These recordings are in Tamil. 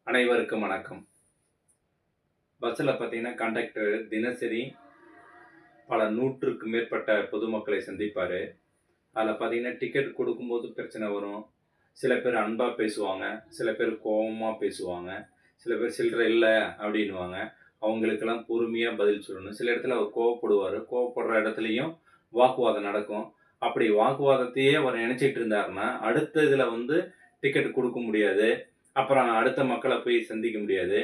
அனைவருக்கும் வணக்கம். பஸ்ஸில் பார்த்தீங்கன்னா, கண்டக்டர் தினசரி பல நூற்றுக்கு மேற்பட்ட பொதுமக்களை சந்திப்பாரு. அதில பார்த்தீங்கன்னா, டிக்கெட் கொடுக்கும்போது பிரச்சனை வரும். சில பேர் அன்பா பேசுவாங்க, சில பேர் கோவமா பேசுவாங்க, சில பேர் சில்லறை இல்ல அப்படின்னுவாங்க. அவங்களுக்கெல்லாம் பொறுமையா பதில் சொல்லணும். சில இடத்துல அவர் கோவப்படுவாரு. கோவப்படுற இடத்துலயும் வாக்குவாதம் நடக்கும். அப்படி வாக்குவாதத்தையே அவர் நினைச்சிட்டு இருந்தாருன்னா, அடுத்த இதில வந்து டிக்கெட் குடுக்க முடியாது. அப்புறம் அடுத்த மக்கள போய் சந்திக்க முடியாது.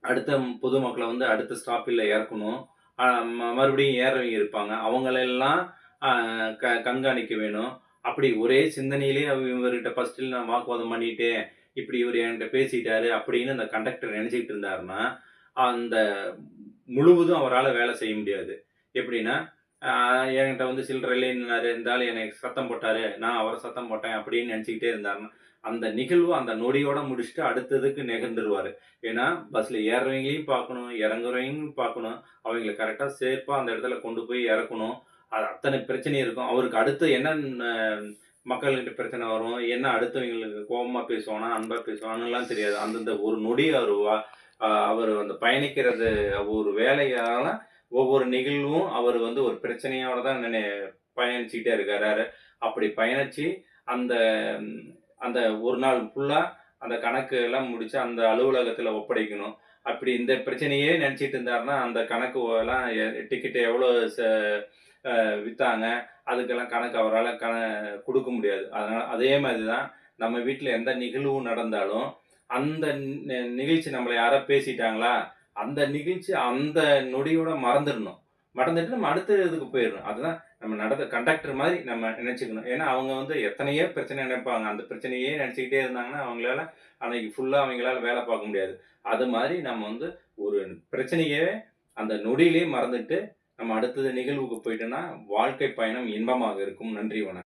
அடுத்த பொதுமக்கள வந்து அடுத்த ஸ்டாப்பில இறக்கணும். அ மறுபடியும் ஏறவங்க இருப்பாங்க. அவங்களெல்லாம் அ கண்காணிக்க வேணும். அப்படி ஒரே சிந்தனையிலேயே இவர்கிட்ட ஃபர்ஸ்ட்ல நான் வாக்குவாதம் பண்ணிட்டேன். இப்படி இவரு என்கிட்ட பேசிட்டாரு அப்படின்னு அந்த கண்டக்டர் நினைச்சுக்கிட்டு இருந்தாருன்னா, அந்த முழுவதும் அவரால வேலை செய்ய முடியாது. எப்படின்னா, அ என்கிட்ட வந்து சில்லறை இல்லைன்னாரு, இந்த ஆளு என்னைய சத்தம் போட்டாரு, நான் அவர சத்தம் போட்டேன் அப்படின்னு நினைச்சுக்கிட்டே இருந்தாருன்னா, அந்த நிகழ்வு அந்த நொடியோட முடிச்சுட்டு அடுத்ததுக்கு நகர்ந்துருவாரு. ஏன்னா, பஸ்ல ஏறுறவங்களையும் பார்க்கணும், இறங்குறவங்களையும் பார்க்கணும். அவங்கள கரெக்ட்டா சேஃபா அந்த இடத்துல கொண்டு போய் இறக்கணும். அது அத்தனை பிரச்சனை இருக்கும். அவருக்கு அடுத்து என்ன மக்கள்கிட்ட பிரச்சனை வரும், என்ன அடுத்தவங்களுக்கு கோவமா பேசுவானா, அன்பா பேசுவானான்னுலாம் தெரியாது. அந்தந்த ஒரு நொடி அவரு வ அ அவரு அந்த பயணிக்கிறது ஒரு வேலையால ஒவ்வொரு நிகழ்வும் அவரு வந்து ஒரு பிரச்சனையோட தான் பயணிச்சுக்கிட்டே இருக்காரு. அப்படி பயணிச்சு அந்த அந்த ஒரு நாள் ஃபுல்லா அந்த கணக்கு எல்லாம் முடிச்சு அந்த அலுவலகத்துல ஒப்படைக்கணும். அப்படி இந்த பிரச்சனையே நினைச்சுட்டு இருந்தாருன்னா, அந்த கணக்கு எல்லாம் டிக்கெட் எவ்வளோ வித்தாங்க, அதுக்கெல்லாம் கணக்கு அவரால குடுக்க முடியாது. அதனால அதே மாதிரி தான் நம்ம வீட்ல எந்த நிகழ்வு நடந்தாலும், அந்த நிகழ்ச்சி நம்மள யாரோ பேசிட்டாங்களா, அந்த நிகழ்ச்சி அந்த நொடியோட மறந்துடணும். மறந்துட்டு நம்ம அடுத்த இதுக்கு போயிரணும். அதுதான் நம்ம நடந்த கண்டக்டர் மாரி நம்ம நினைச்சுக்கணும். ஏன்னா, அவங்க வந்து எத்தனையோ பிரச்சனை நினைப்பாங்க. அந்த பிரச்சனையே நினைச்சுக்கிட்டே இருந்தாங்கன்னா, அவங்களால அன்னைக்கு ஃபுல்லா அவங்களால வேலை பார்க்க முடியாது. அது மாரி நம்ம வந்து ஒரு பிரச்சனையே அந்த நொடியிலேயே மறந்துட்டு, நம்ம அடுத்தது நிகழ்வுக்கு போயிட்டோம்னா, வாழ்க்கை பயணம் இன்பமாக இருக்கும். நன்றி, வணக்கம்.